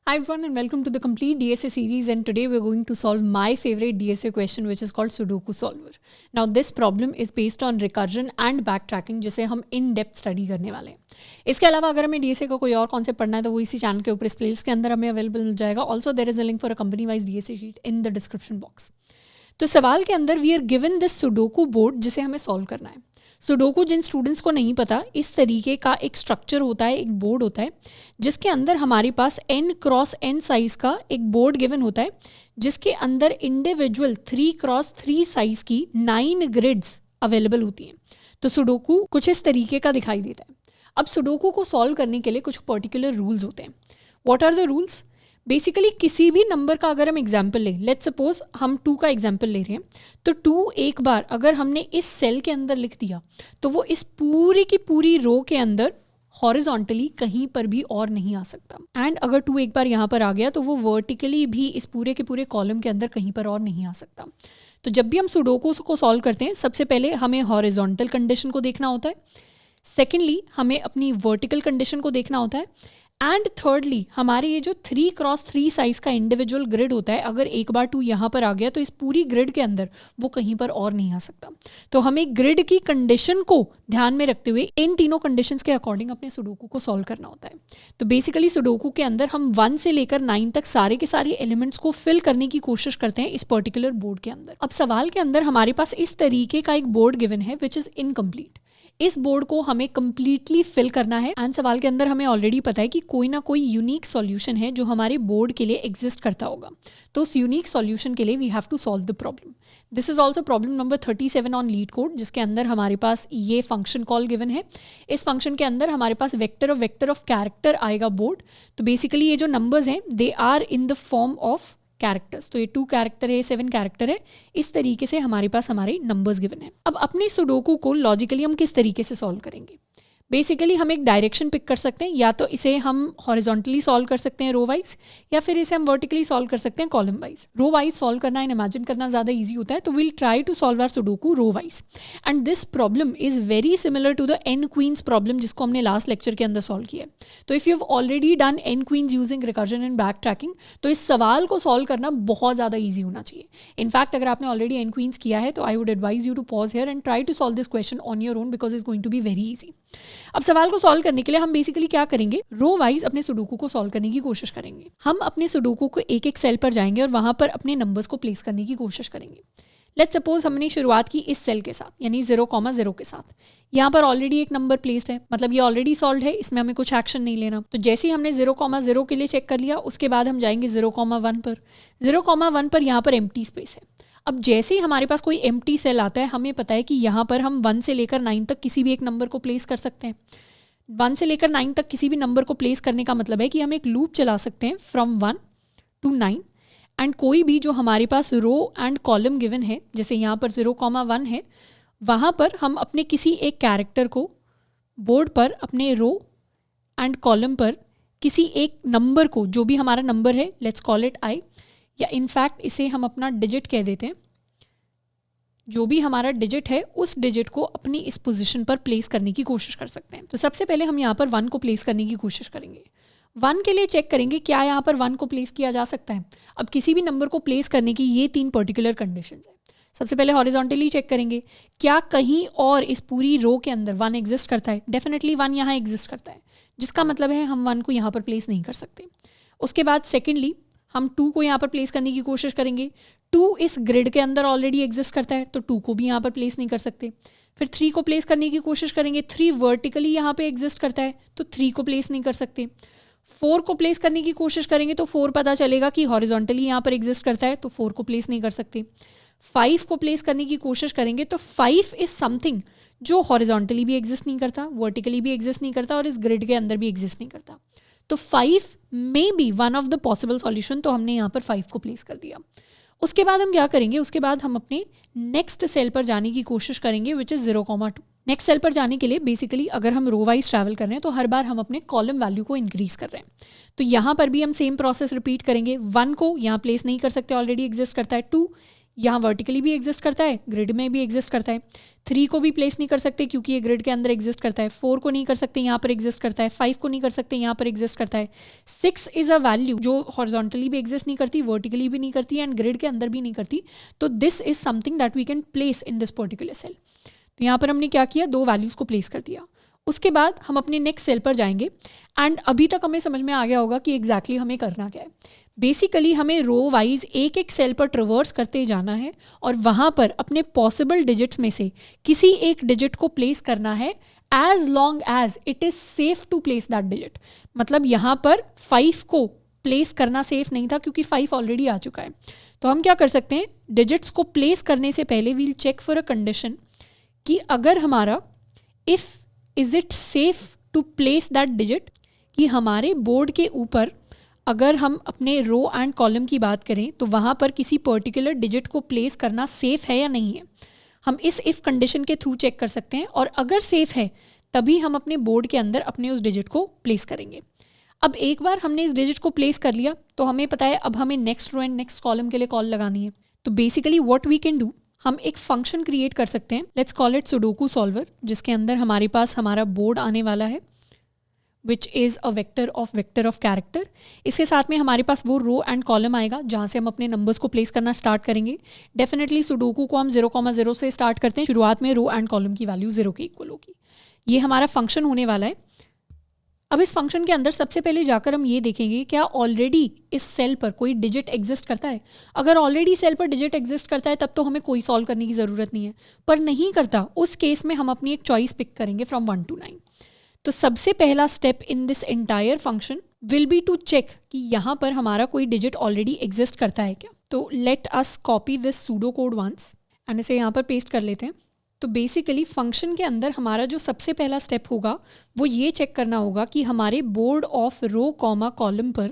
Hi everyone and welcome to the complete DSA series, and today we're going to solve my favorite DSA question which is called Sudoku solver. Now this problem is based on recursion and backtracking जिसे हम in depth study करने वाले हैं. इसके अलावा अगर हमें DSA का कोई और कॉन्सेप्ट पढ़ना है तो वो इसी चैनल के ऊपर इस प्लेलिस्ट के अंदर हमें अवेलेबल मिल जाएगा. Also there is a link for a company wise DSA sheet in the description box. तो सवाल के अंदर we are given this sudoku board जिसे हमें सॉल्व करना है. सुडोकू जिन स्टूडेंट्स को नहीं पता, इस तरीके का एक स्ट्रक्चर होता है, एक बोर्ड होता है जिसके अंदर हमारे पास n क्रॉस n साइज का एक बोर्ड गिवन होता है जिसके अंदर इंडिविजुअल 3x3 साइज की 9 ग्रिड्स अवेलेबल होती हैं. तो सुडोकू कुछ इस तरीके का दिखाई देता है. अब सुडोकू को सॉल्व करने के लिए कुछ पर्टिकुलर रूल्स होते हैं. What are the rules? Basically किसी भी नंबर का अगर हम एग्जाम्पल लें, लेट्स सपोज हम 2 का एग्जाम्पल ले रहे हैं, तो 2 एक बार अगर हमने इस सेल के अंदर लिख दिया तो वो इस पूरी की पूरी रो के अंदर हॉरिजॉन्टली कहीं पर भी और नहीं आ सकता. एंड अगर 2 एक बार यहाँ पर आ गया तो वो वर्टिकली भी इस पूरे के पूरे कॉलम के अंदर कहीं पर और नहीं आ सकता. तो जब भी हम सुडोकू को सॉल्व करते हैं, सबसे पहले हमें हॉरिजॉन्टल कंडीशन को देखना होता है, सेकेंडली हमें अपनी वर्टिकल कंडीशन को देखना होता है, एंड थर्डली हमारे ये जो 3x3 साइज का इंडिविजुअल ग्रिड होता है, अगर एक बार 2 यहाँ पर आ गया तो इस पूरी ग्रिड के अंदर वो कहीं पर और नहीं आ सकता. तो हमें ग्रिड की कंडीशन को ध्यान में रखते हुए इन तीनों कंडीशंस के अकॉर्डिंग अपने सुडोकू को सॉल्व करना होता है. तो बेसिकली सुडोकू के अंदर हम 1 से लेकर 9 तक सारे के सारे एलिमेंट्स को फिल करने की कोशिश करते हैं इस पर्टिकुलर बोर्ड के अंदर. अब सवाल के अंदर हमारे पास इस तरीके का एक बोर्ड गिवन है विच इज इनकम्प्लीट. इस बोर्ड को हमें कंप्लीटली फिल करना है एंड सवाल के अंदर हमें ऑलरेडी पता है कि कोई ना कोई यूनिक सॉल्यूशन है जो हमारे बोर्ड के लिए एग्जिस्ट करता होगा. तो उस यूनिक सॉल्यूशन के लिए we have to solve the problem. This is also problem number 37 on LeetCode, जिसके अंदर हमारे पास ये फंक्शन कॉल गिवन है. इस फंक्शन के अंदर हमारे पास वेक्टर ऑफ कैरेक्टर आएगा बोर्ड. तो बेसिकली ये जो नंबर्स हैं they are in the form of characters. तो ये 2 कैरेक्टर है, 7 कैरेक्टर है. इस तरीके से हमारे पास हमारे नंबर्स गिवन है. अब अपने सुडोकू को लॉजिकली हम किस तरीके से सॉल्व करेंगे? बेसिकली हम एक डायरेक्शन पिक कर सकते हैं, या तो इसे हम हॉरिजॉन्टली सॉल्व कर सकते हैं रो वाइज, या फिर इसे हम वर्टिकली सॉल्व कर सकते हैं column wise. Row wise solve करना एंड इमेजिन करना ज़्यादा ईजी होता है, तो will try to solve our sudoku row wise. And this problem is very similar to the N queens problem जिसको हमने लास्ट लेक्चर के अंदर सॉल्व किया है. तो if you have already done N queens using recursion and backtracking, तो इस सवाल को सॉल्व करना बहुत ज़्यादा ईजी होना चाहिए. इनफैक्ट अगर आपने ऑलरेडी एन क्वींस किया है तो I would advise you to pause here and try to solve this question on your own because is going to be very easy. अब सवाल को सॉल्व करने के लिए हम बेसिकली क्या करेंगे? रो वाइज अपने सुडोकू को सॉल्व करने की कोशिश करेंगे. हम अपने सुडोकू को एक एक सेल पर जाएंगे और वहां पर अपने नंबर्स को प्लेस करने की कोशिश करेंगे. लेट्स सपोज हमने शुरुआत की इस सेल के साथ, यानी 0,0 के साथ. यहाँ पर ऑलरेडी एक नंबर प्लेस्ड है, मतलब ये ऑलरेडी सॉल्व है, इसमें हमें कुछ एक्शन नहीं लेना. तो जैसे ही हमने 0,0 के लिए चेक कर लिया, उसके बाद हम जाएंगे 0,1 पर. 0,1 पर यहाँ पर एम्प्टी स्पेस है. अब जैसे ही हमारे पास कोई एम्प्टी सेल आता है, हमें पता है कि यहाँ पर हम 1 से लेकर 9 तक किसी भी एक नंबर को प्लेस कर सकते हैं. 1 से लेकर 9 तक किसी भी नंबर को प्लेस करने का मतलब है कि हम एक लूप चला सकते हैं फ्रॉम 1 to 9, एंड कोई भी जो हमारे पास रो एंड कॉलम गिवन है, जैसे यहाँ पर 0,1 है, वहाँ पर हम अपने किसी एक कैरेक्टर को बोर्ड पर अपने रो एंड कॉलम पर किसी एक नंबर को, जो भी हमारा नंबर है, लेट्स कॉल इट आई, या इनफैक्ट इसे हम अपना डिजिट कह देते हैं, जो भी हमारा डिजिट है उस डिजिट को अपनी इस पोजीशन पर प्लेस करने की कोशिश कर सकते हैं. तो सबसे पहले हम यहाँ पर 1 को प्लेस करने की कोशिश करेंगे. 1 के लिए चेक करेंगे क्या यहाँ पर 1 को प्लेस किया जा सकता है. अब किसी भी नंबर को प्लेस करने की ये 3 पर्टिकुलर कंडीशंस हैं. सबसे पहले हॉरिजॉन्टली चेक करेंगे क्या कहीं और इस पूरी रो के अंदर 1 एग्जिस्ट करता है. डेफिनेटली 1 यहाँ एग्जिस्ट करता है, जिसका मतलब है हम 1 को यहाँ पर प्लेस नहीं कर सकते. उसके बाद सेकेंडली हम 2 को यहाँ पर प्लेस करने की कोशिश करेंगे. 2 इस ग्रिड के अंदर ऑलरेडी एग्जिस्ट करता है, तो 2 को भी यहाँ पर प्लेस नहीं कर सकते. फिर 3 को प्लेस करने की कोशिश करेंगे. 3 वर्टिकली यहाँ पे एग्जिस्ट करता है, तो 3 को प्लेस नहीं कर सकते. 4 को प्लेस करने की कोशिश करेंगे तो 4 पता चलेगा कि हॉरिजॉन्टली यहाँ पर एग्जिस्ट करता है, तो 4 को प्लेस नहीं कर सकते. 5 को प्लेस करने की कोशिश करेंगे तो 5 इज समथिंग जो हॉरिजॉन्टली भी एग्जिस्ट नहीं करता, वर्टिकली भी एग्जिस्ट नहीं करता, और इस ग्रिड के अंदर भी एग्जिस्ट नहीं करता. तो 5 may be one of the possible solution. तो हमने यहाँ पर 5 को प्लेस कर दिया. उसके बाद हम क्या करेंगे? उसके बाद हम अपने नेक्स्ट सेल पर जाने की कोशिश करेंगे विच इज़ 0,2. नेक्स्ट सेल पर जाने के लिए बेसिकली अगर हम रो वाइज ट्रैवल कर रहे हैं तो हर बार हम अपने कॉलम वैल्यू को इंक्रीज कर रहे हैं. तो यहाँ पर भी हम सेम प्रोसेस रिपीट करेंगे. 1 को यहाँ प्लेस नहीं कर सकते, ऑलरेडी एग्जिस्ट करता है. 2 यहाँ वर्टिकली भी एग्जिस्ट करता है, ग्रिड में भी एग्जिस्ट करता है। 3 को भी प्लेस नहीं कर सकते क्योंकि ये ग्रिड के अंदर एग्जिस्ट करता है। 4 को नहीं कर सकते, यहाँ पर एग्जिस्ट करता है। 5 को नहीं कर सकते, यहाँ पर एग्जिस्ट करता है। 6 इज अ वैल्यू जो हॉरिजॉन्टली भी एग्जिस्ट नहीं करती, वर्टिकली भी नहीं करती एंड ग्रिड के अंदर भी नहीं करती। तो this is something that we can place in this particular cell. तो यहाँ पर हमने क्या किया, 2 वैल्यूज को प्लेस कर दिया। उसके बाद हम अपने नेक्स्ट सेल पर जाएंगे एंड अभी तक हमें समझ में आ गया होगा कि एग्जैक्टली हमें करना क्या है। बेसिकली हमें रो वाइज एक एक सेल पर ट्रवर्स करते जाना है और वहाँ पर अपने पॉसिबल डिजिट्स में से किसी एक डिजिट को प्लेस करना है as long as it is safe to place that digit. मतलब यहाँ पर 5 को प्लेस करना सेफ नहीं था क्योंकि 5 ऑलरेडी आ चुका है। तो हम क्या कर सकते हैं, डिजिट्स को प्लेस करने से पहले we'll check for a condition कि अगर हमारा if is it safe to place that digit, कि हमारे बोर्ड के ऊपर अगर हम अपने रो एंड कॉलम की बात करें तो वहाँ पर किसी पर्टिकुलर डिजिट को प्लेस करना सेफ है या नहीं है। हम इस इफ़ कंडीशन के थ्रू चेक कर सकते हैं और अगर सेफ है तभी हम अपने बोर्ड के अंदर अपने उस डिजिट को प्लेस करेंगे। अब एक बार हमने इस डिजिट को प्लेस कर लिया तो हमें पता है अब हमें next row and next column के लिए कॉल लगानी है। तो basically what we can do, हम एक फंक्शन क्रिएट कर सकते हैं, let's call it sudoku solver, जिसके अंदर हमारे पास हमारा बोर्ड आने वाला है which is a vector of character. इसके साथ में हमारे पास वो रो एंड कॉलम आएगा जहाँ से हम अपने नंबर्स को प्लेस करना स्टार्ट करेंगे। डेफिनेटली सुडोकू को हम 0,0 से स्टार्ट करते हैं। शुरुआत में रो एंड कॉलम की वैल्यू 0 के इक्वल होगी। ये हमारा फंक्शन होने वाला है। अब इस फंक्शन के अंदर सबसे पहले जाकर हम ये देखेंगे क्या ऑलरेडी इस सेल पर कोई डिजिट एग्जिस्ट करता है। अगर ऑलरेडी सेल पर डिजिट एग्जिस्ट करता है तब तो हमें कोई सॉल्व करने की ज़रूरत नहीं है, पर नहीं करता उस केस में हम अपनी एक चॉइस पिक करेंगे फ्रॉम 1 to 9। तो सबसे पहला step in this entire function will be to check कि यहाँ पर हमारा कोई डिजिट ऑलरेडी एग्जिस्ट करता है क्या। तो let us copy this pseudo code once and इसे यहाँ पर पेस्ट कर लेते हैं। तो बेसिकली फंक्शन के अंदर हमारा जो सबसे पहला स्टेप होगा वो ये चेक करना होगा कि हमारे board of row comma column पर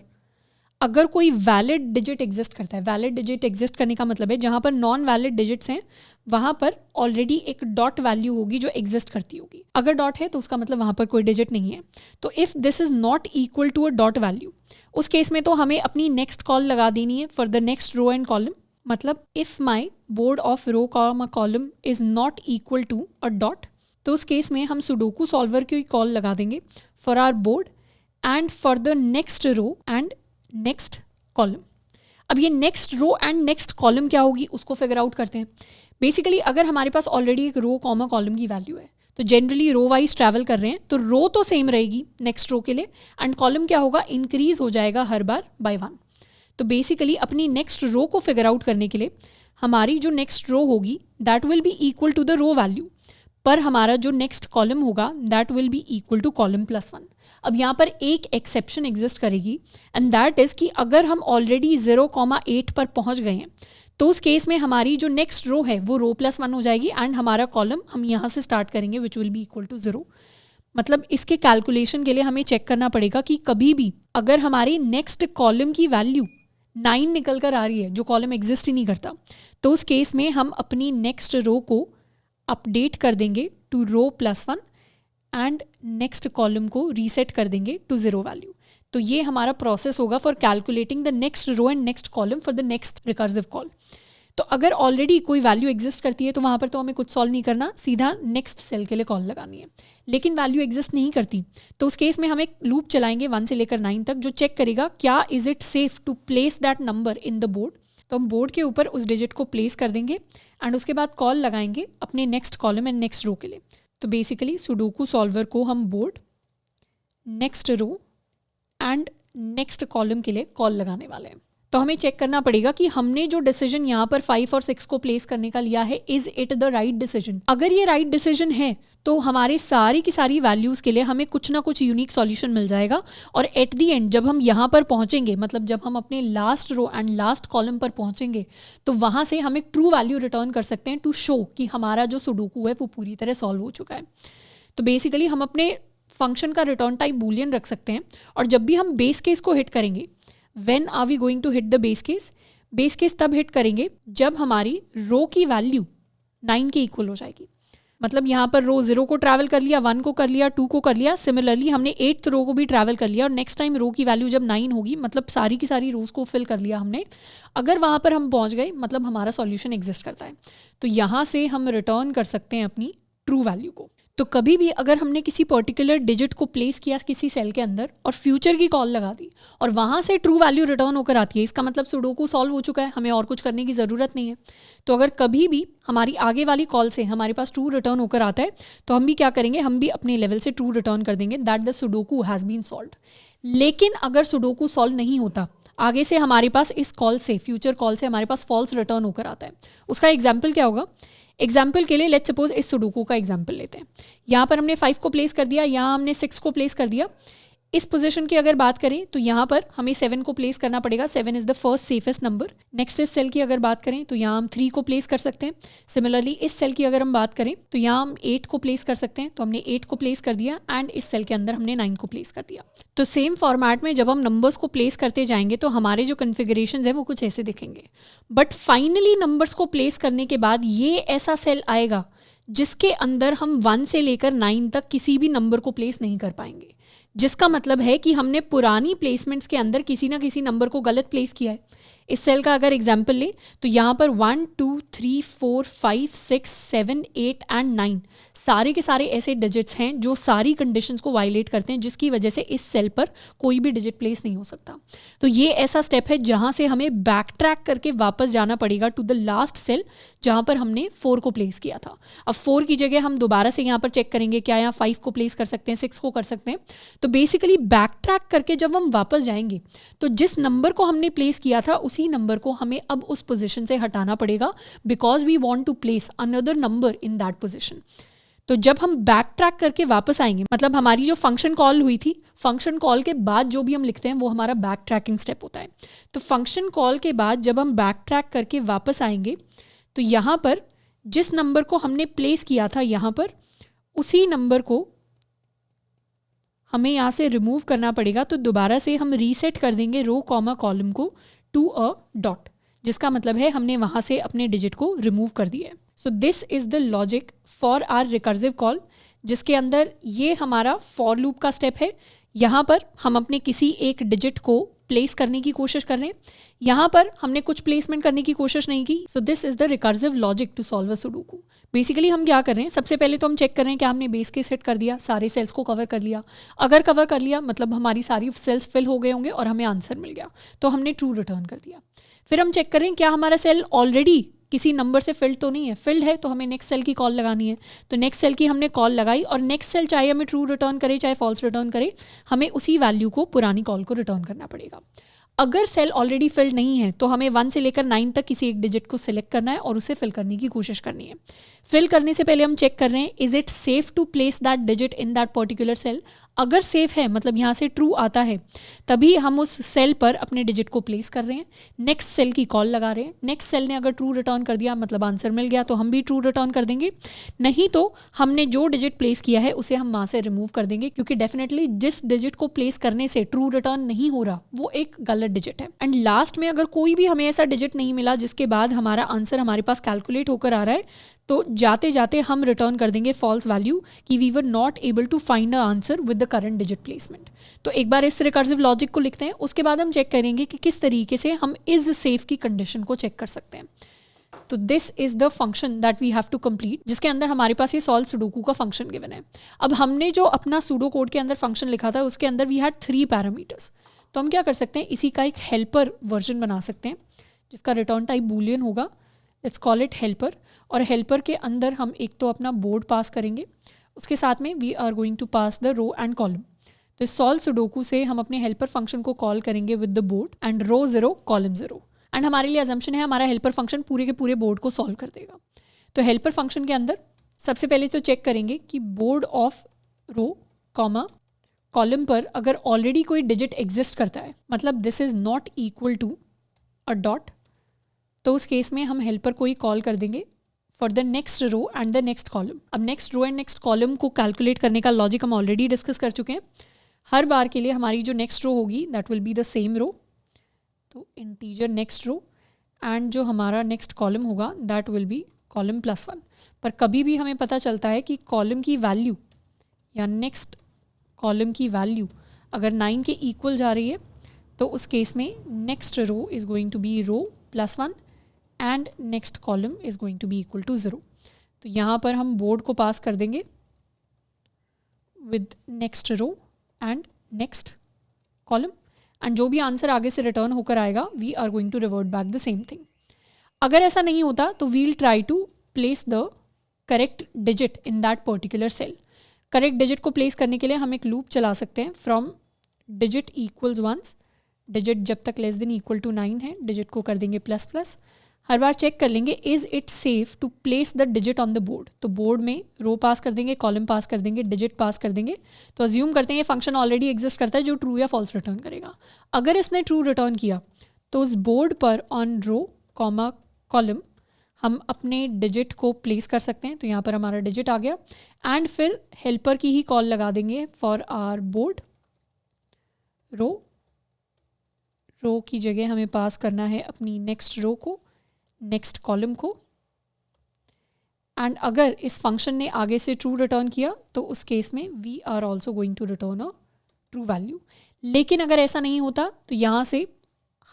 अगर कोई वैलिड डिजिट एग्जिस्ट करता है। वैलिड डिजिट एग्जिस्ट करने का मतलब है जहाँ पर नॉन वैलिड डिजिट्स हैं वहाँ पर ऑलरेडी एक डॉट वैल्यू होगी जो एग्जिस्ट करती होगी। अगर डॉट है तो उसका मतलब वहाँ पर कोई डिजिट नहीं है। तो if this is not equal to a dot value, उस केस में तो हमें अपनी नेक्स्ट कॉल लगा देनी है for the next row and column. मतलब if my board of row comma column is not equal to a dot, तो उस केस में हम सुडोकू सॉल्वर की कॉल लगा देंगे for our board and for the next row and next column. अब ये next row and next column क्या होगी उसको फिगर आउट करते हैं। बेसिकली अगर हमारे पास ऑलरेडी एक रो कॉमा कॉलम की वैल्यू है तो जनरली रो वाइज ट्रैवल कर रहे हैं तो रो तो सेम रहेगी नेक्स्ट रो के लिए एंड कॉलम क्या होगा, इंक्रीज हो जाएगा हर बार बाय 1। तो बेसिकली अपनी नेक्स्ट रो को फिगर आउट करने के लिए हमारी जो नेक्स्ट रो होगी that will be equal to the row value, पर हमारा जो नेक्स्ट कॉलम होगा that will be equal to column plus 1। अब यहाँ पर एक एक्सेप्शन एग्जिस्ट करेगी एंड दैट इज़ कि अगर हम ऑलरेडी 0,8 पर पहुँच गए हैं तो उस केस में हमारी जो नेक्स्ट रो है वो रो प्लस 1 हो जाएगी एंड हमारा कॉलम हम यहाँ से स्टार्ट करेंगे which will be equal to 0। मतलब इसके कैलकुलेशन के लिए हमें चेक करना पड़ेगा कि कभी भी अगर हमारी नेक्स्ट कॉलम की वैल्यू 9 निकल कर आ रही है जो कॉलम एग्जिस्ट ही नहीं करता, तो उस केस में हम अपनी नेक्स्ट रो को अपडेट कर देंगे to row plus 1 and next column को रीसेट कर देंगे टू 0 वैल्यू। तो ये हमारा प्रोसेस होगा for calculating the next row and next column for the next recursive call. तो अगर ऑलरेडी कोई वैल्यू एग्जिस्ट करती है तो वहाँ पर तो हमें कुछ सॉल्व नहीं करना, सीधा नेक्स्ट सेल के लिए कॉल लगानी है। लेकिन वैल्यू एग्जिस्ट नहीं करती तो उस केस में हम एक लूप चलाएंगे 1 से लेकर 9 तक जो चेक करेगा क्या is it safe to place that number in the board. तो हम बोर्ड के ऊपर उस डिजिट को प्लेस कर देंगे एंड उसके बाद कॉल लगाएंगे अपने next column and next row के लिए। तो बेसिकली सुडोकू सॉल्वर को हम board, next row and next column के लिए कॉल लगाने वाले हैं। तो हमें चेक करना पड़ेगा कि हमने जो डिसीजन यहाँ पर 5 और 6 को प्लेस करने का लिया है is it the right decision. अगर ये राइट डिसीजन है तो हमारे सारी की सारी वैल्यूज़ के लिए हमें कुछ ना कुछ यूनिक सॉल्यूशन मिल जाएगा और एट दी एंड जब हम यहाँ पर पहुँचेंगे, मतलब जब हम अपने last row and last column पर पहुँचेंगे तो वहाँ से हम एक ट्रू वैल्यू रिटर्न कर सकते हैं टू शो कि हमारा जो सुडोकू है वो पूरी तरह सॉल्व हो चुका है। तो बेसिकली हम अपने फंक्शन का रिटर्न टाइप बूलियन रख सकते हैं और जब भी हम बेस केस को हिट करेंगे, when are we going to hit the base case, base case तब हिट करेंगे जब हमारी रो की वैल्यू 9 के इक्वल हो जाएगी। मतलब यहाँ पर रो 0 को ट्रैवल कर लिया, 1 को कर लिया, 2 को कर लिया, सिमिलरली हमने 8th रो को भी ट्रैवल कर लिया और नेक्स्ट टाइम रो की वैल्यू जब 9 होगी मतलब सारी की सारी रोज को फिल कर लिया हमने। अगर वहाँ पर हम पहुँच गए मतलब हमारा सॉल्यूशन एग्जिस्ट करता है। तो यहाँ से हम रिटर्न कर सकते हैं अपनी ट्रू वैल्यू को। तो कभी भी अगर हमने किसी पर्टिकुलर डिजिट को प्लेस किया किसी सेल के अंदर और फ्यूचर की कॉल लगा दी और वहाँ से ट्रू वैल्यू रिटर्न होकर आती है, इसका मतलब सुडोकू सॉल्व हो चुका है, हमें और कुछ करने की ज़रूरत नहीं है। तो अगर कभी भी हमारी आगे वाली कॉल से हमारे पास ट्रू रिटर्न होकर आता है तो हम भी क्या करेंगे, हम भी अपने लेवल से ट्रू रिटर्न कर देंगे that the sudoku has been solved. लेकिन अगर सुडोकू सॉल्व नहीं होता, आगे से हमारे पास इस कॉल से, फ्यूचर कॉल से हमारे पास फॉल्स रिटर्न होकर आता है, उसका एग्जाम्पल क्या होगा? एग्जाम्पल के लिए लेट्स सपोज इस सुडोकू का एग्जाम्पल लेते हैं। यहाँ पर हमने 5 को प्लेस कर दिया, यहाँ हमने 6 को प्लेस कर दिया। इस पोजीशन की अगर बात करें तो यहाँ पर हमें 7 को प्लेस करना पड़ेगा, 7 is the first safest number. Next इस सेल की अगर बात करें तो यहाँ हम 3 को प्लेस कर सकते हैं। सिमिलरली इस सेल की अगर हम बात करें तो यहाँ हम 8 को प्लेस कर सकते हैं, तो हमने 8 को प्लेस कर दिया एंड इस सेल के अंदर हमने 9 को प्लेस कर दिया। तो सेम फॉर्मेट में जब हम नंबर्स को प्लेस करते जाएंगे तो हमारे जो कन्फिगरेशंस है वो कुछ ऐसे दिखेंगे। बट फाइनली नंबर्स को प्लेस करने के बाद ये ऐसा सेल आएगा जिसके अंदर हम 1 से लेकर 9 तक किसी भी नंबर को प्लेस नहीं कर पाएंगे, जिसका मतलब है कि हमने पुरानी प्लेसमेंट्स के अंदर किसी ना किसी नंबर को गलत प्लेस किया है। इस सेल का अगर एग्जाम्पल ले तो यहाँ पर 1 2 3 4 5 6 7 8 एंड 9 सारे के सारे ऐसे डिजिट्स हैं जो सारी कंडीशंस को वायलेट करते हैं, जिसकी वजह से इस सेल पर कोई भी डिजिट प्लेस नहीं हो सकता। तो ये ऐसा स्टेप है जहाँ से हमें बैक ट्रैक करके वापस जाना पड़ेगा टू द लास्ट सेल जहाँ पर हमने 4 को प्लेस किया था। अब 4 की जगह हम दोबारा से यहाँ पर चेक करेंगे क्या यहाँ 5 को प्लेस कर सकते हैं, 6 को कर सकते हैं। तो बेसिकली बैक ट्रैक करके जब हम वापस जाएंगे तो जिस नंबर को हमने प्लेस किया था उसी नंबर को हमें अब उस पोजीशन से हटाना पड़ेगा, because we want to place another number in that position. तो जब हम बैक ट्रैक करके वापस आएंगे, मतलब हमारी जो फंक्शन कॉल हुई थी, फंक्शन कॉल के बाद जो भी हम लिखते हैं वो हमारा बैक ट्रैकिंग स्टेप होता है। तो फंक्शन कॉल के बाद जब हम बैक ट्रैक करके वापस आएंगे तो यहाँ पर जिस नंबर को हमने प्लेस किया था यहाँ पर उसी नंबर को हमें यहाँ से रिमूव करना पड़ेगा। तो दोबारा से हम रीसेट कर देंगे रो कॉमा कॉलम को टू अ डॉट, जिसका मतलब है हमने वहाँ से अपने डिजिट को रिमूव कर दिया है। So this is the logic for our recursive call, जिसके अंदर ये हमारा फॉर लूप का स्टेप है। यहाँ पर हम अपने किसी एक डिजिट को प्लेस करने की कोशिश कर रहे हैं, यहाँ पर हमने कुछ प्लेसमेंट करने की कोशिश नहीं की। So this is the recursive logic to solve a sudoku. Basically हम क्या कर रहे हैं, सबसे पहले तो हम चेक कर रहे हैं कि हमने बेस केस हिट कर दिया, सारे सेल्स को कवर कर लिया। अगर कवर कर लिया मतलब हमारी सारी सेल्स फिल हो गए होंगे और हमें आंसर मिल गया, तो हमने ट्रू रिटर्न कर दिया। फिर हम चेक कर रहे हैं क्या हमारा सेल ऑलरेडी किसी नंबर से फिल्ड तो नहीं है। फिल्ड है तो हमें नेक्स्ट सेल की कॉल लगानी है। तो नेक्स्ट सेल की हमने कॉल लगाई और नेक्स्ट सेल चाहे हमें ट्रू रिटर्न करे चाहे फॉल्स रिटर्न करे, हमें उसी वैल्यू को पुरानी कॉल को रिटर्न करना पड़ेगा। अगर सेल ऑलरेडी फिल्ड नहीं है तो हमें 1 से लेकर 9 तक किसी एक डिजिट को सिलेक्ट करना है और उसे फिल करने की कोशिश करनी है। फिल करने से पहले हम चेक कर रहे हैं is it safe to place that digit in that particular cell. अगर सेफ है मतलब यहाँ से ट्रू आता है तभी हम उस सेल पर अपने डिजिट को प्लेस कर रहे हैं, नेक्स्ट सेल की कॉल लगा रहे हैं। नेक्स्ट सेल ने अगर ट्रू रिटर्न कर दिया मतलब आंसर मिल गया तो हम भी ट्रू रिटर्न कर देंगे, नहीं तो हमने जो डिजिट प्लेस किया है उसे हम वहाँ से रिमूव कर देंगे, क्योंकि डेफिनेटली जिस डिजिट को प्लेस करने से ट्रू रिटर्न नहीं हो रहा वो एक गलत डिजिट है। एंड लास्ट में अगर कोई भी हमें ऐसा डिजिट नहीं मिला जिसके बाद हमारा आंसर हमारे पास कैलकुलेट होकर आ रहा है तो जाते जाते हम रिटर्न कर देंगे फॉल्स वैल्यू कि we were not able to find a answer with the current digit placement. तो एक बार इस रिकर्सिव लॉजिक को लिखते हैं, उसके बाद हम चेक करेंगे कि किस तरीके से हम इज सेफ की कंडीशन को चेक कर सकते हैं। तो this is the function that we have to complete, जिसके अंदर हमारे पास ये सॉल्व सुडोकू का फंक्शन गिवन है। अब हमने जो अपना सूडो कोड के अंदर फंक्शन लिखा था उसके अंदर वी हैड 3 पैरामीटर्स। तो हम क्या कर सकते हैं, इसी का एक हेल्पर वर्जन बना सकते हैं जिसका रिटर्न टाइप बूलियन होगा। Let's call it helper. और हेल्पर के अंदर हम एक तो अपना बोर्ड पास करेंगे, उसके साथ में we are going to pass the row and column. तो सॉल्व सुडोकू से हम अपने हेल्पर फंक्शन को कॉल करेंगे with the board and row 0 column 0। And हमारे लिए अजम्पशन है हमारा हेल्पर फंक्शन पूरे के पूरे बोर्ड को सॉल्व कर देगा। तो हेल्पर फंक्शन के अंदर सबसे पहले तो चेक करेंगे कि board of row comma column पर अगर ऑलरेडी कोई डिजिट एग्जिस्ट करता है, मतलब this is not equal to a dot, तो उस केस में हम हेल्पर को ही कॉल कर देंगे for the next row and the next column. अब next row and next column को कैलकुलेट करने का लॉजिक हम ऑलरेडी डिस्कस कर चुके हैं। हर बार के लिए हमारी जो नेक्स्ट रो होगी that will be the same row, तो इंटीजर नेक्स्ट रो, एंड जो हमारा नेक्स्ट कॉलम होगा दैट विल बी कॉलम +1। पर कभी भी हमें पता चलता है कि कॉलम की वैल्यू या नेक्स्ट कॉलम की वैल्यू अगर 9 के इक्वल जा रही है तो उस केस में next row is going to be row +1 and next column is going to be equal to 0। तो यहाँ पर हम बोर्ड को पास कर देंगे with next row and next column, and जो भी आंसर आगे से रिटर्न होकर आएगा we are going to revert back the same thing. अगर ऐसा नहीं होता तो we'll try to place the correct digit in that particular cell. Correct digit को प्लेस करने के लिए हम एक लूप चला सकते हैं फ्रॉम डिजिट इक्वल्स 1, डिजिट जब तक लेस देन इक्वल टू 9 है डिजिट को कर देंगे ++। हर बार चेक कर लेंगे is it safe to place the digit on the board. तो बोर्ड में रो पास कर देंगे, कॉलम पास कर देंगे, डिजिट पास कर देंगे। तो अज्यूम करते हैं ये फंक्शन ऑलरेडी एग्जिस्ट करता है जो ट्रू या फॉल्स रिटर्न करेगा। अगर इसने ट्रू रिटर्न किया तो उस बोर्ड पर ऑन रो कॉमा कॉलम हम अपने डिजिट को प्लेस कर सकते हैं। तो यहाँ पर हमारा डिजिट आ गया एंड फिर हेल्पर की ही कॉल लगा देंगे फॉर आवर बोर्ड। रो की जगह हमें पास करना है अपनी नेक्स्ट रो को, नेक्स्ट कॉलम को, एंड अगर इस फंक्शन ने आगे से ट्रू रिटर्न किया तो उस केस में we are also going to return a true value. लेकिन अगर ऐसा नहीं होता तो यहाँ से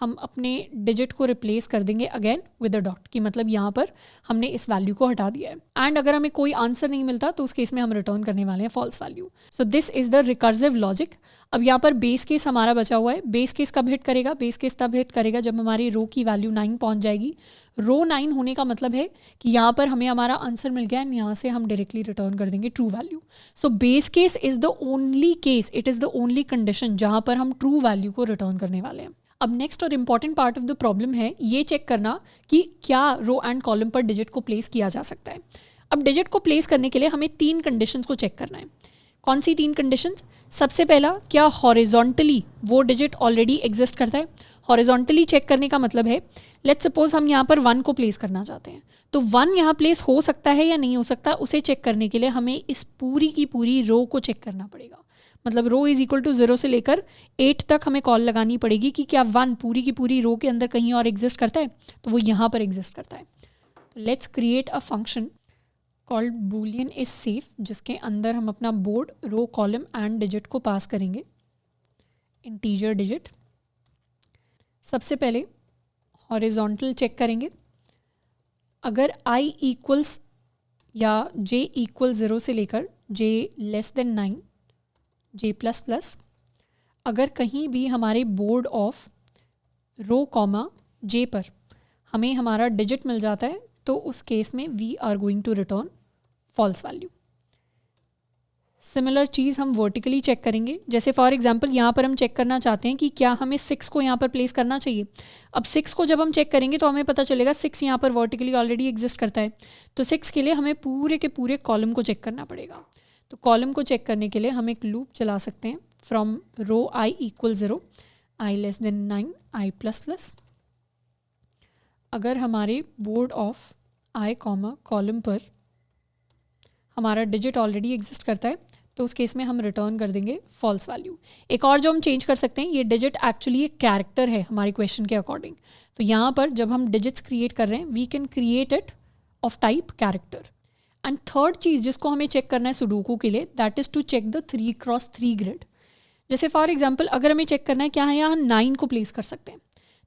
हम अपने डिजिट को रिप्लेस कर देंगे अगेन विद अ डॉट, कि मतलब यहाँ पर हमने इस वैल्यू को हटा दिया है। एंड अगर हमें कोई आंसर नहीं मिलता तो उस केस में हम रिटर्न करने वाले हैं false value. So this is the recursive logic. अब यहाँ पर बेस केस हमारा बचा हुआ है। बेस केस कब हिट करेगा? बेस केस तब हिट करेगा जब हमारी रो की वैल्यू 9 पहुँच जाएगी। रो 9 होने का मतलब है कि यहाँ पर हमें हमारा आंसर मिल गया एंड यहाँ से हम डायरेक्टली रिटर्न कर देंगे true value. So base case is the only case, it is the only condition जहाँ पर हम ट्रू वैल्यू को रिटर्न करने वाले हैं। अब नेक्स्ट और important part of the problem है ये चेक करना कि क्या रो एंड कॉलम पर डिजिट को प्लेस किया जा सकता है। अब डिजिट को प्लेस करने के लिए हमें 3 कंडीशंस को चेक करना है। कौन सी 3 कंडीशंस? सबसे पहला, क्या हॉरिजॉन्टली वो डिजिट ऑलरेडी एग्जिस्ट करता है? हॉरिजॉन्टली चेक करने का मतलब है लेट्स सपोज हम यहाँ पर 1 को प्लेस करना चाहते हैं, तो 1 यहाँ प्लेस हो सकता है या नहीं हो सकता, उसे चेक करने के लिए हमें इस पूरी की पूरी रो को चेक करना पड़ेगा। मतलब रो इज इक्वल टू 0 से लेकर 8 तक हमें कॉल लगानी पड़ेगी कि क्या 1 पूरी की पूरी रो के अंदर कहीं और एग्जिस्ट करता है, तो वो यहाँ पर एग्जिस्ट करता है। तो let's create a function called boolean is safe, जिसके अंदर हम अपना board, row, column and digit को पास करेंगे, इंटीजर डिजिट। सबसे पहले हॉरिजॉन्टल चेक करेंगे। अगर i इक्वल्स या j इक्वल 0 से लेकर j लेस देन 9, j++, अगर कहीं भी हमारे board of row comma j पर हमें हमारा डिजिट मिल जाता है तो उस केस में we are going to return false value. Similar चीज़ हम वर्टिकली चेक करेंगे। जैसे फॉर एग्जांपल यहाँ पर हम चेक करना चाहते हैं कि क्या हमें 6 को यहाँ पर प्लेस करना चाहिए। अब 6 को जब हम चेक करेंगे तो हमें पता चलेगा 6 यहाँ पर वर्टिकली ऑलरेडी एग्जिस्ट करता है। तो 6 के लिए हमें पूरे के पूरे कॉलम को चेक करना पड़ेगा। तो कॉलम को चेक करने के लिए हम एक लूप चला सकते हैं from row i equal 0, i less than 9, i++। अगर हमारे board of i comma column पर हमारा डिजिट ऑलरेडी एग्जिस्ट करता है तो उस केस में हम रिटर्न कर देंगे फॉल्स वैल्यू। एक और जो हम चेंज कर सकते हैं, ये डिजिट एक्चुअली एक कैरेक्टर है हमारे क्वेश्चन के अकॉर्डिंग। तो यहाँ पर जब हम डिजिट्स क्रिएट कर रहे हैं we can create it of type character. And third चीज़ जिसको हमें चेक करना है सुडोकू के लिए, that is to check the 3x3 grid. जैसे फॉर एग्जाम्पल अगर हमें चेक करना है क्या है यहाँ 9 को प्लेस कर सकते हैं,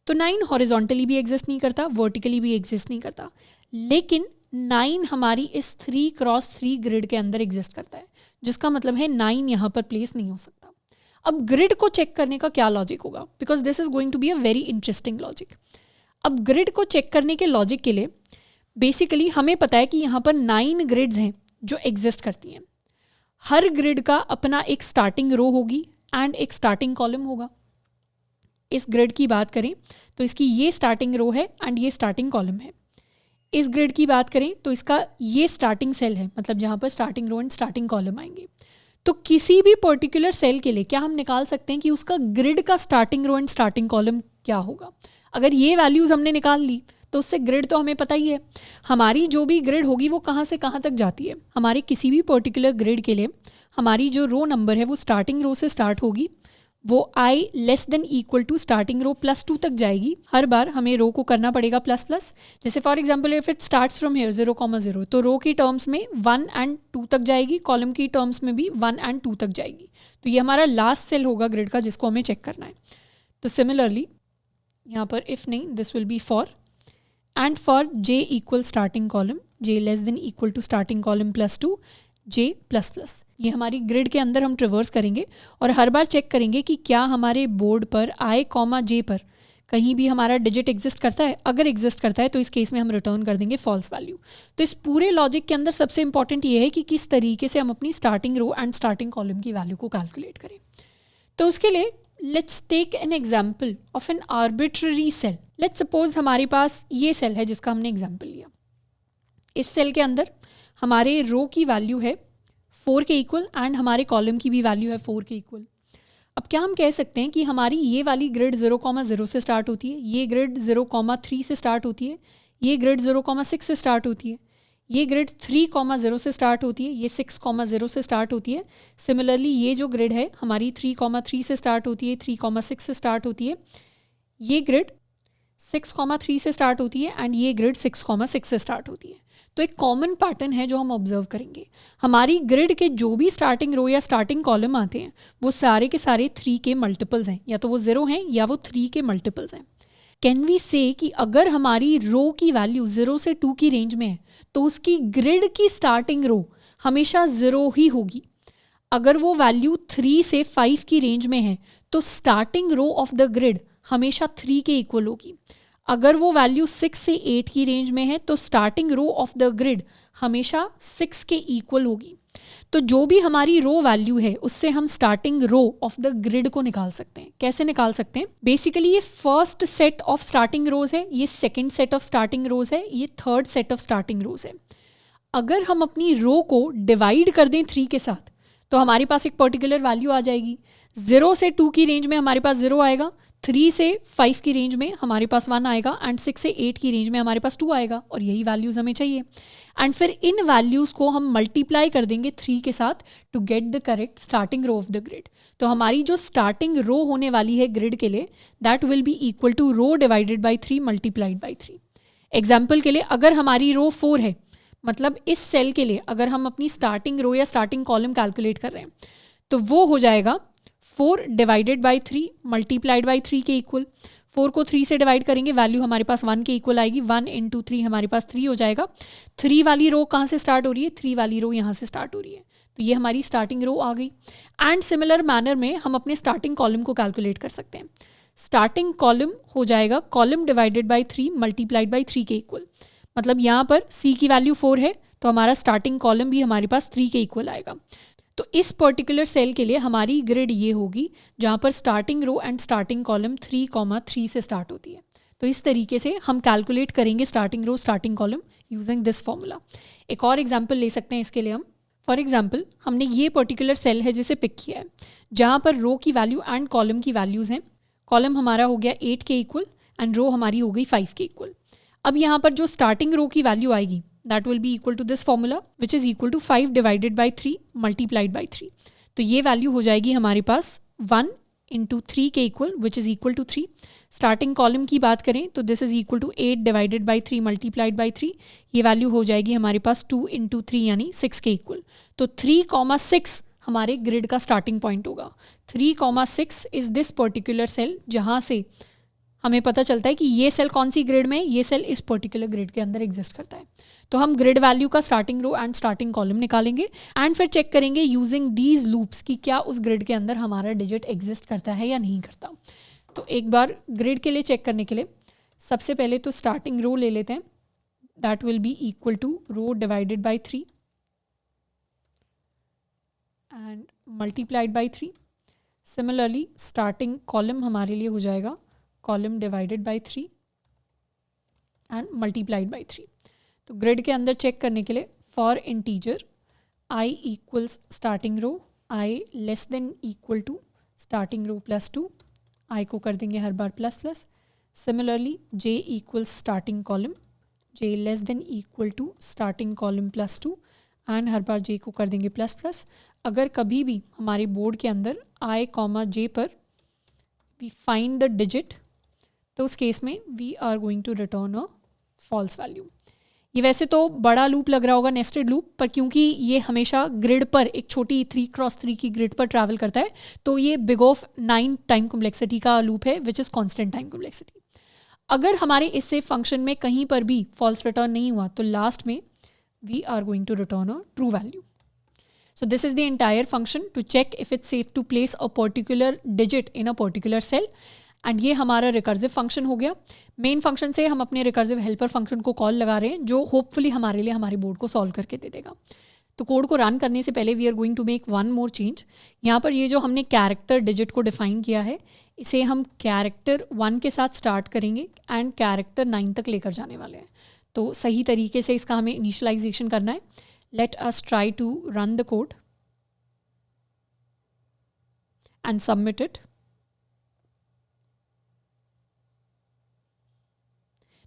तो 9 हॉरिजॉन्टली भी एग्जिस्ट नहीं करता, वर्टिकली भी एग्जिस्ट नहीं करता, लेकिन 9 हमारी इस 3x3 ग्रिड के अंदर एग्जिस्ट करता है, जिसका मतलब है 9 यहाँ पर प्लेस नहीं हो सकता। अब ग्रिड को चेक करने का क्या लॉजिक होगा, because this is going to be a very interesting logic. अब ग्रिड को चेक करने के लॉजिक के लिए बेसिकली हमें पता है कि यहाँ पर 9 ग्रिड्स हैं जो एग्जिस्ट करती हैं। हर ग्रिड का अपना एक स्टार्टिंग रो होगी एंड एक स्टार्टिंग कॉलम होगा। इस ग्रिड की बात करें तो इसकी ये स्टार्टिंग रो है एंड ये स्टार्टिंग कॉलम है। इस ग्रिड की बात करें तो इसका ये स्टार्टिंग सेल है, मतलब जहाँ पर starting row and starting column आएंगे। तो किसी भी पर्टिकुलर सेल के लिए क्या हम निकाल सकते हैं कि उसका ग्रिड का starting row and starting column क्या होगा। अगर ये वैल्यूज़ हमने निकाल ली तो उससे ग्रिड तो हमें पता ही है, हमारी जो भी ग्रिड होगी वो कहाँ से कहाँ तक जाती है। हमारे किसी भी पर्टिकुलर ग्रिड के लिए हमारी जो रो नंबर है वो स्टार्टिंग रो से स्टार्ट होगी, वो I less than equal to starting row +2 तक जाएगी। हर बार हमें रो को करना पड़ेगा प्लस प्लस। जैसे for example if it starts from here 0,0, तो रो की टर्म्स में 1 एंड 2 तक जाएगी, कॉलम की टर्म्स में भी 1 एंड 2 तक जाएगी। तो ये हमारा लास्ट सेल होगा ग्रिड का जिसको हमें चेक करना है। तो सिमिलरली यहाँ पर इफ नहीं, this will be for and for j equal starting column, j less than equal to starting column +2 j++। ये हमारी ग्रिड के अंदर हम ट्रिवर्स करेंगे और हर बार चेक करेंगे कि क्या हमारे बोर्ड पर i, j पर कहीं भी हमारा डिजिट एग्जिस्ट करता है। अगर एग्जिस्ट करता है तो इस केस में हम रिटर्न कर देंगे फॉल्स वैल्यू। तो इस पूरे लॉजिक के अंदर सबसे इंपॉर्टेंट ये है कि किस तरीके से हम अपनी starting row and starting column की वैल्यू को कैलकुलेट करें। तो उसके लिए let's take an example of an arbitrary cell. Let's suppose हमारे पास ये सेल है जिसका हमने एग्जाम्पल लिया। इस सेल के अंदर हमारे रो की वैल्यू है 4 के इक्वल एंड हमारे कॉलम की भी वैल्यू है 4 के इक्वल। अब क्या हम कह सकते हैं कि हमारी ये वाली ग्रिड 0,0 से स्टार्ट होती है, ये ग्रिड 0,3 से स्टार्ट होती है, ये ग्रिड 0,6 से स्टार्ट होती है, ये ग्रिड 3,0 से स्टार्ट होती है, ये 6,0 से स्टार्ट होती है। सिमिलरली ये जो ग्रिड है हमारी 3,3 से स्टार्ट होती है, 3,6 से स्टार्ट होती है, ये ग्रिड 6,3 से स्टार्ट होती है एंड ये ग्रिड 6,6 से स्टार्ट होती है। तो एक कॉमन पैटर्न है जो हम ऑब्जर्व करेंगे। हमारी ग्रिड के जो भी स्टार्टिंग रो या स्टार्टिंग कॉलम आते हैं वो सारे के सारे 3 के मल्टीपल्स हैं, या तो वो 0 हैं या वो 3 के मल्टीपल्स हैं। कैन वी से कि अगर हमारी रो की वैल्यू 0 से 2 की रेंज में है तो उसकी ग्रिड की स्टार्टिंग रो हमेशा 0 ही होगी। अगर वो वैल्यू 3 से 5 की रेंज में है तो starting row of the grid हमेशा 3 के इक्वल होगी। अगर वो वैल्यू 6 से 8 की रेंज में है तो starting row of the grid हमेशा 6 के इक्वल होगी। तो जो भी हमारी रो वैल्यू है उससे हम starting row of the grid को निकाल सकते हैं। कैसे निकाल सकते हैं? बेसिकली ये फर्स्ट सेट ऑफ स्टार्टिंग रोज है, ये सेकेंड सेट ऑफ स्टार्टिंग रोज है, ये थर्ड सेट ऑफ स्टार्टिंग रोज है। अगर हम अपनी रो को डिवाइड कर दें 3 के साथ तो हमारे पास एक पर्टिकुलर वैल्यू आ जाएगी। 0 से 2 की रेंज में हमारे पास 0 आएगा, 3 से 5 की रेंज में हमारे पास 1 आएगा एंड 6 से 8 की रेंज में हमारे पास 2 आएगा। और यही वैल्यूज़ हमें चाहिए एंड फिर इन वैल्यूज़ को हम मल्टीप्लाई कर देंगे 3 के साथ to get the correct starting row of the grid. तो हमारी जो स्टार्टिंग रो होने वाली है ग्रिड के लिए that will be equal to row divided by 3 multiplied by 3। Example के लिए अगर हमारी रो 4 है, मतलब इस सेल के लिए अगर हम अपनी स्टार्टिंग रो या स्टार्टिंग कॉलम कैलकुलेट कर रहे हैं तो वो हो जाएगा 4 डिवाइडेड बाई 3 मल्टीप्लाइड बाई 3 के इक्वल। 4 को 3 से डिवाइड करेंगे, वैल्यू हमारे पास 1 के इक्वल आएगी। 1 इंटू 3 हमारे पास 3 हो जाएगा। 3 वाली रो कहाँ से स्टार्ट हो रही है? 3 वाली रो यहाँ से स्टार्ट हो रही है। तो ये हमारी स्टार्टिंग रो आ गई। एंड सिमिलर मैनर में हम अपने स्टार्टिंग कॉलम को कैलकुलेट कर सकते हैं। स्टार्टिंग कॉलम हो जाएगा column divided by 3 multiplied by 3 के इक्वल। मतलब यहाँ पर C की वैल्यू 4 है तो हमारा स्टार्टिंग कॉलम भी हमारे पास 3 के इक्वल आएगा। तो इस पर्टिकुलर सेल के लिए हमारी ग्रिड ये होगी जहाँ पर starting row and starting column 3,3 से स्टार्ट होती है। तो इस तरीके से हम कैलकुलेट करेंगे starting row starting column using this formula. एक और एग्जांपल ले सकते हैं इसके लिए हम। फॉर एग्जांपल हमने ये पर्टिकुलर सेल है जिसे पिक किया है जहाँ पर रो की वैल्यू एंड कॉलम की वैल्यूज़ हैं। कॉलम हमारा हो गया 8 के इक्वल एंड रो हमारी हो गई 5 के इक्वल। अब यहाँ पर जो स्टार्टिंग रो की वैल्यू आएगी that will be equal to this formula which is equal to 5 divided by 3 multiplied by 3। तो ये वैल्यू हो जाएगी हमारे पास 1 इंटू 3 के equal which is equal to 3। Starting column की बात करें तो this is equal to 8 divided by 3 multiplied by 3। ये वैल्यू हो जाएगी हमारे पास 2 इंटू 3 यानी 6 के इक्वल। तो 3,6 हमारे ग्रिड का स्टार्टिंग पॉइंट होगा। 3,6 इज़ दिस पर्टिकुलर सेल जहाँ से हमें पता चलता है कि ये सेल कौन सी ग्रिड में है, ये सेल इस पर्टिकुलर ग्रिड के अंदर एग्जिस्ट करता है। तो हम ग्रिड वैल्यू का starting row and starting column निकालेंगे एंड फिर चेक करेंगे यूजिंग दीज लूप्स कि क्या उस ग्रिड के अंदर हमारा डिजिट एग्जिस्ट करता है या नहीं करता। तो एक बार ग्रिड के लिए चेक करने के लिए सबसे पहले तो स्टार्टिंग रो ले लेते हैं। That will be equal to row divided by 3 and multiplied by 3। Similarly starting column हमारे लिए हो जाएगा column divided by 3 and multiplied by 3। तो ग्रिड के अंदर चेक करने के लिए for integer i equals starting row, i less than equal to starting row plus 2, i को कर देंगे हर बार plus plus. Similarly j equals starting column, j less than equal to starting column plus 2 and हर बार j को कर देंगे प्लस प्लस। अगर कभी भी हमारे बोर्ड के अंदर i, j पर वी फाइंड द डिजिट, तो उस केस में we are going to return a false value. ये वैसे तो बड़ा लूप लग रहा होगा, नेस्टेड लूप, पर क्योंकि ये हमेशा ग्रिड पर एक छोटी 3x3 की ग्रिड पर ट्रैवल करता है, तो ये बिग ऑफ 9 टाइम कॉम्प्लेक्सिटी का लूप है which is constant time complexity. अगर हमारे इससे फंक्शन में कहीं पर भी फॉल्स रिटर्न नहीं हुआ तो लास्ट में we are going to return a true value. So this is the entire function to check if it's safe to place a particular digit in a particular cell, and ये हमारा recursive function हो गया। Main function से हम अपने recursive helper function को call लगा रहे हैं जो होपफुली हमारे लिए हमारे बोर्ड को सॉल्व करके दे देगा। तो कोड को रन करने से पहले we are going to make one more change. यहाँ पर ये जो हमने कैरेक्टर डिजिट को डिफाइन किया है, इसे हम कैरेक्टर 1 के साथ स्टार्ट करेंगे एंड कैरेक्टर 9 तक लेकर जाने वाले हैं। तो सही तरीके से इसका हमें इनिशियलाइजेशन करना है। Let us try to run the code and submit it.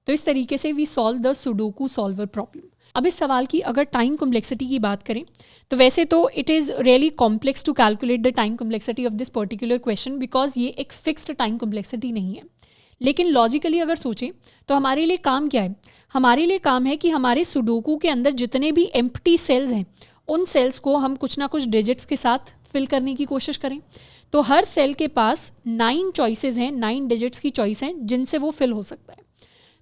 तो इस तरीके से we solve the Sudoku solver problem. अब इस सवाल की अगर टाइम कॉम्प्लेक्सिटी की बात करें तो वैसे तो it is really complex to calculate the time complexity of this particular question because ये एक फिक्स्ड टाइम कॉम्प्लेक्सिटी नहीं है। लेकिन लॉजिकली अगर सोचें तो हमारे लिए काम क्या है? हमारे लिए काम है कि हमारे सुडोकू के अंदर जितने भी एम्प्टी सेल्स हैं उन सेल्स को हम कुछ ना कुछ डिजिट्स के साथ फिल करने की कोशिश करें। तो हर सेल के पास 9 चॉइसेस हैं, 9 डिजिट्स की चॉइस हैं जिनसे वो फिल हो सकता है।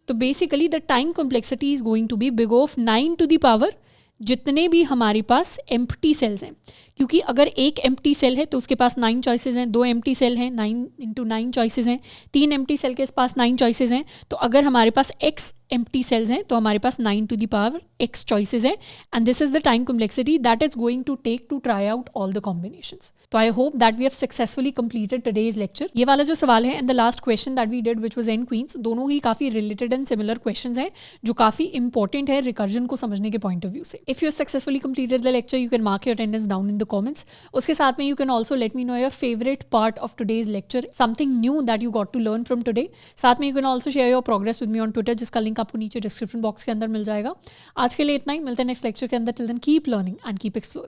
तो basically the time complexity is going to be big of 9 to the power जितने भी हमारे पास एम्प्टी सेल्स हैं, क्योंकि अगर एक एम्प्टी सेल है तो उसके पास 9 चॉइसेस हैं, 2 एम्प्टी सेल हैं 9 इंटू 9 चॉइसेस हैं, 3 एम्प्टी सेल के पास 9 चॉइसेस हैं। तो अगर हमारे पास x एम्प्टी सेल्स हैं तो हमारे पास 9 to the power x choices हैं and this is the time complexity that is going to take to try out all the combinations. तो I hope that we have successfully completed today's lecture. ये वाला जो सवाल है and the last question that we did which was N queens, दोनों ही काफ़ी related and similar questions हैं जो काफ़ी इंपॉर्टेंट है रिकर्जन को समझने के पॉइंट ऑफ व्यू से। If you successfully completed the lecture you can mark your attendance down in the comments. उसके साथ में you can also let me know your favourite part of today's lecture, something new that you got to learn from today. साथ में you can also share your progress with me on Twitter जिसका link आपको नीचे description box के अंदर मिल जाएगा। आज के लिए इतना ही, मिलते हैं नेक्स्ट लेक्चर के अंदर। Till then keep learning and keep exploring.